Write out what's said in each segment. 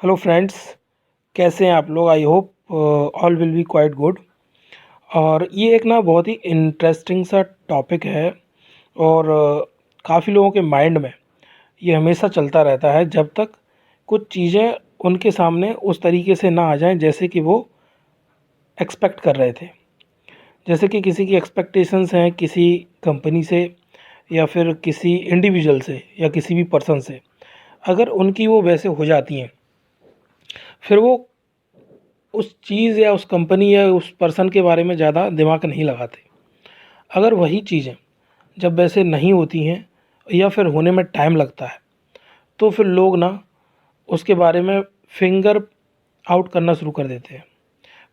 Hello friends, कैसे हैं आप लोग? I hope all will be quite good. और ये एक ना बहुत ही इंटरेस्टिंग सा टॉपिक है और काफ़ी लोगों के माइंड में ये हमेशा चलता रहता है जब तक कुछ चीज़ें उनके सामने उस तरीके से ना आ जाएं जैसे कि वो एक्सपेक्ट कर रहे थे। जैसे कि किसी की एक्सपेक्टेशंस हैं किसी कंपनी से या फिर किसी इंडिविजुअल से या किसी भी पर्सन से, अगर उनकी वो वैसे हो जाती हैं, फिर वो उस चीज़ या उस कंपनी या उस पर्सन के बारे में ज़्यादा दिमाग नहीं लगाते। अगर वही चीज़ें जब वैसे नहीं होती हैं या फिर होने में टाइम लगता है, तो फिर लोग ना उसके बारे में फिंगर आउट करना शुरू कर देते हैं,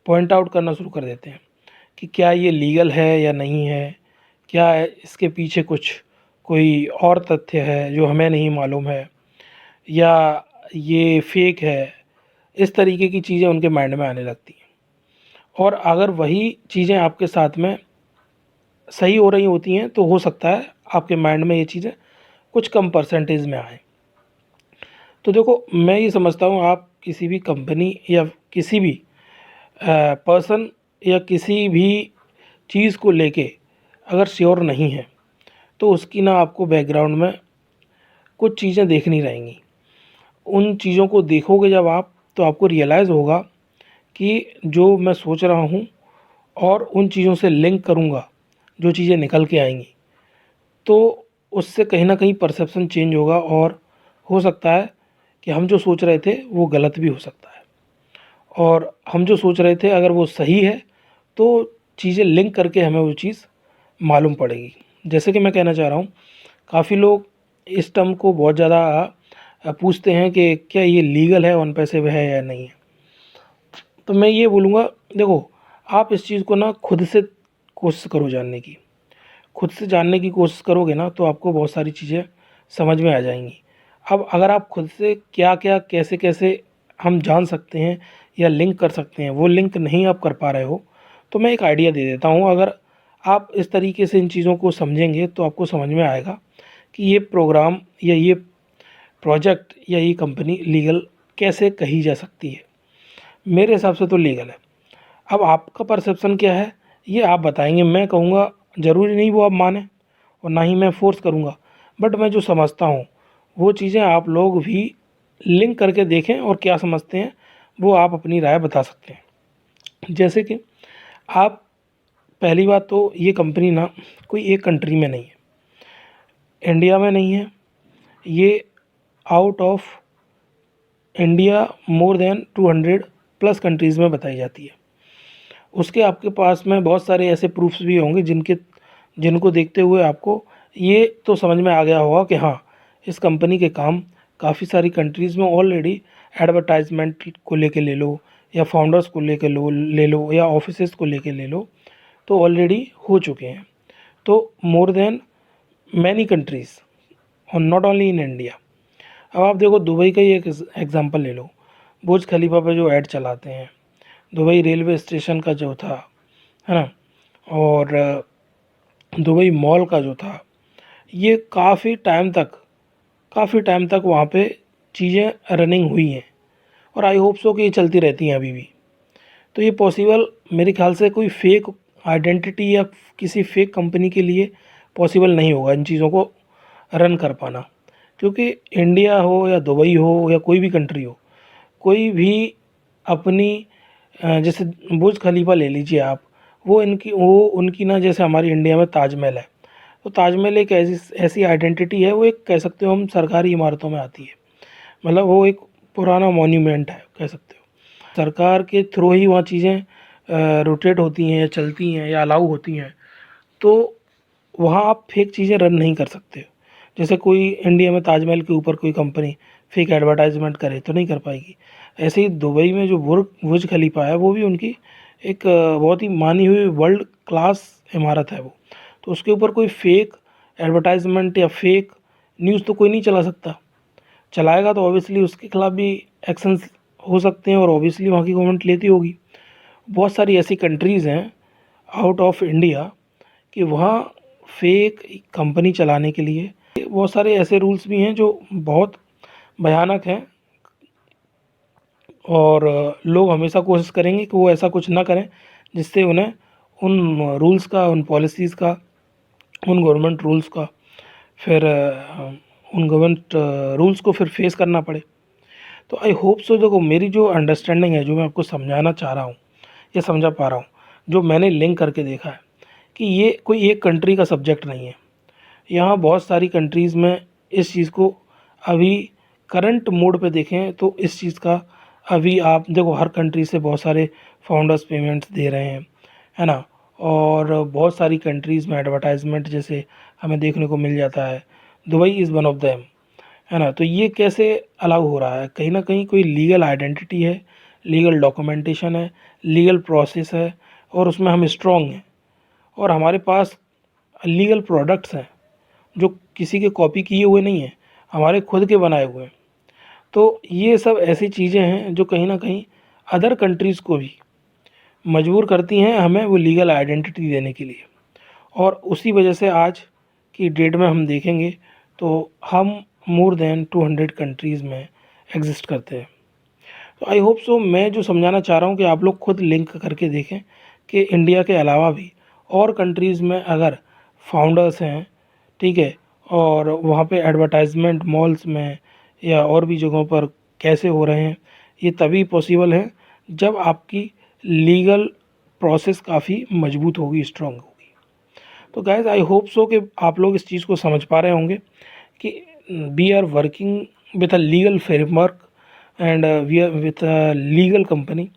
पॉइंट आउट करना शुरू कर देते हैं कि क्या ये लीगल है या नहीं है, क्या इसके पीछे कुछ कोई और तथ्य है जो हमें नहीं मालूम है, या ये फेक है। इस तरीके की चीज़ें उनके माइंड में आने लगती हैं। और अगर वही चीज़ें आपके साथ में सही हो रही होती हैं तो हो सकता है आपके माइंड में ये चीज़ें कुछ कम परसेंटेज में आएँ। तो देखो, मैं ये समझता हूँ आप किसी भी कंपनी या किसी भी पर्सन या किसी भी चीज़ को लेके अगर श्योर नहीं है, तो उसकी ना आपको बैकग्राउंड में कुछ चीज़ें देखनी रहेंगी। उन चीज़ों को देखोगे जब आप, तो आपको रियलाइज़ होगा कि जो मैं सोच रहा हूँ और उन चीज़ों से लिंक करूँगा, जो चीज़ें निकल के आएंगी, तो उससे कहीं ना कहीं परसेप्शन चेंज होगा और हो सकता है कि हम जो सोच रहे थे वो गलत भी हो सकता है, और हम जो सोच रहे थे अगर वो सही है तो चीज़ें लिंक करके हमें वो चीज़ मालूम पड़ेगी। जैसे कि मैं कहना चाह रहा हूँ, काफ़ी लोग इस टर्म को बहुत ज़्यादा पूछते हैं कि क्या ये लीगल है, ऑन पैसे है या नहीं है। तो मैं ये बोलूँगा, देखो, आप इस चीज़ को ना खुद से कोशिश करो जानने की। खुद से जानने की कोशिश करोगे ना तो आपको बहुत सारी चीज़ें समझ में आ जाएंगी। अब अगर आप खुद से क्या क्या कैसे कैसे हम जान सकते हैं या लिंक कर सकते हैं, वो लिंक नहीं आप कर पा रहे हो, तो मैं एक आइडिया दे देता हूँ। अगर आप इस तरीके से इन चीज़ों को समझेंगे तो आपको समझ में आएगा कि ये प्रोग्राम या ये प्रोजेक्ट या ये कंपनी लीगल कैसे कही जा सकती है। मेरे हिसाब से तो लीगल है। अब आपका परसेप्शन क्या है ये आप बताएंगे। मैं कहूँगा ज़रूरी नहीं वो आप माने, और ना ही मैं फ़ोर्स करूँगा, बट मैं जो समझता हूँ वो चीज़ें आप लोग भी लिंक करके देखें और क्या समझते हैं वो आप अपनी राय बता सकते हैं। जैसे कि आप, पहली बात तो ये कंपनी ना कोई एक कंट्री में नहीं है, इंडिया में नहीं है, ये out of India more than 200 plus countries में बताई जाती है। उसके आपके पास में बहुत सारे ऐसे प्रूफ्स भी होंगे जिनको देखते हुए आपको ये तो समझ में आ गया होगा कि हाँ, इस कंपनी के काम काफ़ी सारी कंट्रीज़ में ऑलरेडी एडवर्टाइजमेंट को लेके ले लो, या फाउंडर्स को लेके ले लो, या ऑफिसेस को लेके ले लो, तो ऑलरेडी हो चुके हैं। तो मोर देन मैनी कंट्रीज़ और नॉट ओनली इन इंडिया। अब आप देखो, दुबई का ही एक एग्जांपल ले लो। बुर्ज खलीफा पे जो ऐड चलाते हैं, दुबई रेलवे स्टेशन का जो था, है ना, और दुबई मॉल का जो था, ये काफ़ी टाइम तक वहाँ पे चीज़ें रनिंग हुई हैं, और आई होप सो कि ये चलती रहती हैं अभी भी। तो ये पॉसिबल मेरे ख्याल से कोई फेक आइडेंटिटी या किसी फेक कंपनी के लिए पॉसिबल नहीं होगा इन चीज़ों को रन कर पाना। क्योंकि इंडिया हो या दुबई हो या कोई भी कंट्री हो, कोई भी अपनी जैसे बुर्ज खलीफा ले लीजिए आप, वो उनकी ना, जैसे हमारी इंडिया में ताजमहल है, तो ताजमहल एक ऐसी ऐसी आइडेंटिटी है, वो एक कह सकते हो हम सरकारी इमारतों में आती है। मतलब वो एक पुराना मॉन्यूमेंट है कह सकते हो। सरकार के थ्रू ही वहाँ चीज़ें रोटेट होती हैं या चलती हैं या अलाउ होती हैं, तो वहाँ आप फेक चीज़ें रन नहीं कर सकते। जैसे कोई इंडिया में ताजमहल के ऊपर कोई कंपनी फेक एडवर्टाइजमेंट करे तो नहीं कर पाएगी। ऐसे ही दुबई में जो बुर्ज खलीफा है, वो भी उनकी एक बहुत ही मानी हुई वर्ल्ड क्लास इमारत है वो। तो उसके ऊपर कोई फेक एडवर्टाइजमेंट या फेक न्यूज़ तो कोई नहीं चला सकता। चलाएगा तो ऑब्वियसली उसके खिलाफ भी एक्शंस हो सकते हैं, और ऑब्वियसली वहाँ की गवर्नमेंट लेती होगी। बहुत सारी ऐसी कंट्रीज़ हैं आउट ऑफ इंडिया कि वहाँ फेक कंपनी चलाने के लिए बहुत सारे ऐसे रूल्स भी हैं जो बहुत भयानक हैं। और लोग हमेशा कोशिश करेंगे कि वो ऐसा कुछ ना करें जिससे उन्हें उन रूल्स का, उन पॉलिसीज़ का, उन गवर्नमेंट रूल्स का फिर उन गवर्नमेंट रूल्स को फिर फेस करना पड़े। तो आई होप सो, देखो मेरी जो अंडरस्टैंडिंग है, जो मैं आपको समझाना चाह रहा हूँ या समझा पा रहा हूँ, जो मैंने लिंक करके देखा है कि ये कोई एक कंट्री का सब्जेक्ट नहीं है। यहाँ बहुत सारी कंट्रीज़ में इस चीज़ को अभी करंट मोड पे देखें तो इस चीज़ का अभी आप देखो, हर कंट्री से बहुत सारे फाउंडर्स पेमेंट्स दे रहे हैं, है ना। और बहुत सारी कंट्रीज़ में एडवर्टाइजमेंट जैसे हमें देखने को मिल जाता है। Dubai is one of them, है ना। तो ये कैसे अलाउ हो रहा है? कहीं ना कहीं कोई लीगल आइडेंटिटी है, लीगल डॉक्यूमेंटेशन है, लीगल प्रोसेस है, और उसमें हम स्ट्रॉन्ग हैं, और हमारे पास लीगल प्रोडक्ट्स हैं जो किसी के कॉपी किए हुए नहीं हैं, हमारे खुद के बनाए हुए हैं। तो ये सब ऐसी चीज़ें हैं जो कहीं ना कहीं अदर कंट्रीज़ को भी मजबूर करती हैं हमें वो लीगल आइडेंटिटी देने के लिए। और उसी वजह से आज की डेट में हम देखेंगे तो हम मोर देन 200 कंट्रीज़ में एग्जिस्ट करते हैं। तो आई होप सो, मैं जो समझाना चाह रहा हूँ कि आप लोग खुद लिंक करके देखें कि इंडिया के अलावा भी और कंट्रीज़ में अगर फाउंडर्स हैं, ठीक है, और वहाँ पे एडवर्टाइजमेंट मॉल्स में या और भी जगहों पर कैसे हो रहे हैं। ये तभी पॉसिबल है जब आपकी लीगल प्रोसेस काफ़ी मजबूत होगी, स्ट्रांग होगी। तो गाइज आई होप सो कि आप लोग इस चीज़ को समझ पा रहे होंगे कि we are working with a legal framework and we are with a legal company,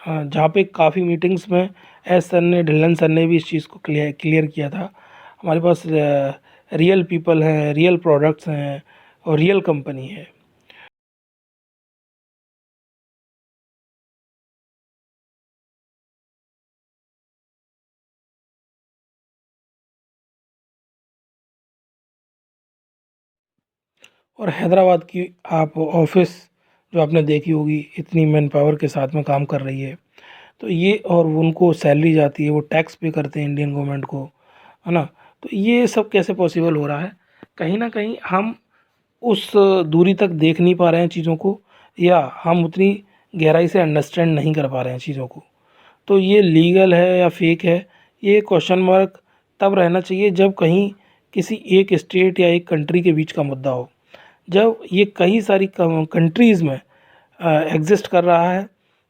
जहाँ पे काफ़ी मीटिंग्स में एस सर ने, ढिल्लन सर ने भी इस चीज़ को क्लियर किया था। हमारे पास रियल पीपल हैं, रियल प्रोडक्ट्स हैं और रियल कंपनी है। और हैदराबाद की आप ऑफिस जो आपने देखी होगी, इतनी मैन पावर के साथ में काम कर रही है, तो ये, और उनको सैलरी जाती है, वो टैक्स पे करते हैं इंडियन गवर्नमेंट को, है ना। तो ये सब कैसे पॉसिबल हो रहा है? कहीं ना कहीं हम उस दूरी तक देख नहीं पा रहे हैं चीज़ों को, या हम उतनी गहराई से अंडरस्टैंड नहीं कर पा रहे हैं चीज़ों को। तो ये लीगल है या फेक है, ये क्वेश्चन मार्क तब रहना चाहिए जब कहीं किसी एक स्टेट या एक कंट्री के बीच का मुद्दा हो। जब ये कई सारी कंट्रीज़ में एग्जिस्ट कर रहा है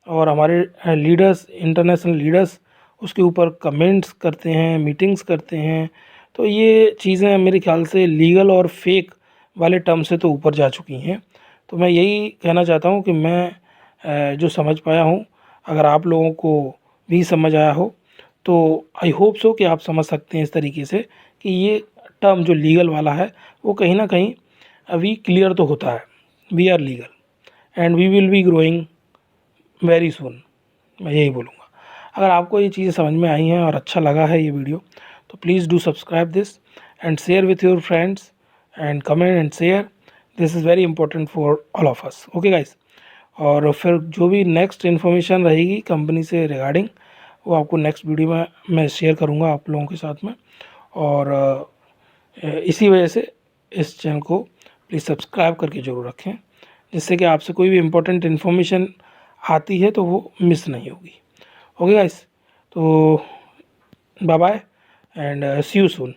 और हमारे लीडर्स, इंटरनेशनल लीडर्स उसके ऊपर कमेंट्स करते हैं, मीटिंग्स करते हैं, तो ये चीज़ें मेरे ख्याल से लीगल और फेक वाले टर्म से तो ऊपर जा चुकी हैं। तो मैं यही कहना चाहता हूँ कि मैं जो समझ पाया हूँ, अगर आप लोगों को भी समझ आया हो तो आई होप सो कि आप समझ सकते हैं इस तरीके से कि ये टर्म जो लीगल वाला है वो कहीं ना कहीं अभी क्लियर तो होता है। We are legal and we will be growing very soon, मैं यही बोलूँगा। अगर आपको ये चीज़ें समझ में आई हैं और अच्छा लगा है ये वीडियो, तो please do subscribe this and share with your friends and comment and share. This is very important for all of us, okay guys. और फिर जो भी नेक्स्ट इन्फॉर्मेशन रहेगी कंपनी से रिगार्डिंग, वो आपको नेक्स्ट वीडियो में मैं शेयर करूँगा आप लोगों के साथ में। और इसी वजह से इस चैनल को प्लीज़ सब्सक्राइब करके ज़रूर रखें, जिससे कि आपसे कोई भी इम्पोर्टेंट इन्फॉर्मेशन आती है तो वो मिस नहीं होगी। ओके गाइस, तो bye bye and see you soon.